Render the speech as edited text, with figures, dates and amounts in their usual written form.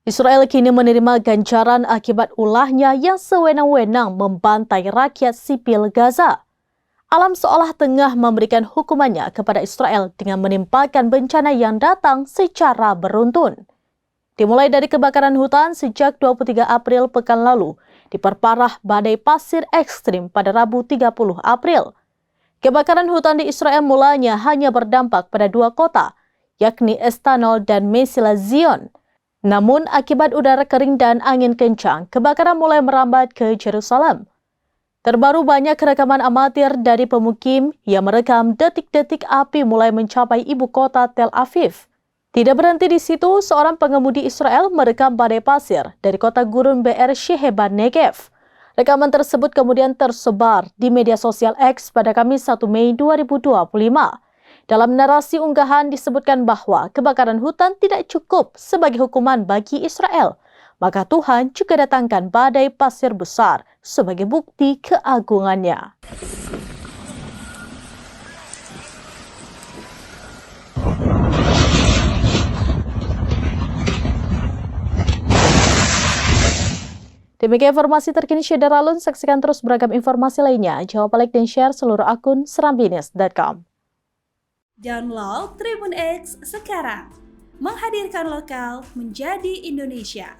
Israel kini menerima ganjaran akibat ulahnya yang sewenang-wenang membantai rakyat sipil Gaza. Alam seolah tengah memberikan hukumannya kepada Israel dengan menimpakan bencana yang datang secara beruntun. Dimulai dari kebakaran hutan sejak 23 April pekan lalu, diperparah badai pasir ekstrim pada Rabu 30 April. Kebakaran hutan di Israel mulanya hanya berdampak pada dua kota, yakni Estanol dan Mesilah Zion. Namun akibat udara kering dan angin kencang, kebakaran mulai merambat ke Yerusalem. Terbaru banyak rekaman amatir dari pemukim yang merekam detik-detik api mulai mencapai ibu kota Tel Aviv. Tidak berhenti di situ, seorang pengemudi Israel merekam badai pasir dari kota gurun Be'er Sheva Negev. Rekaman tersebut kemudian tersebar di media sosial X pada Kamis 1 Mei 2025. Dalam narasi unggahan disebutkan bahwa kebakaran hutan tidak cukup sebagai hukuman bagi Israel. Maka Tuhan juga datangkan badai pasir besar sebagai bukti keagungannya. Demikian informasi terkini Syederalun, saksikan terus beragam informasi lainnya. Jangan lupa like dan share seluruh akun serambinews.com. Download Tribun X sekarang, menghadirkan lokal menjadi Indonesia.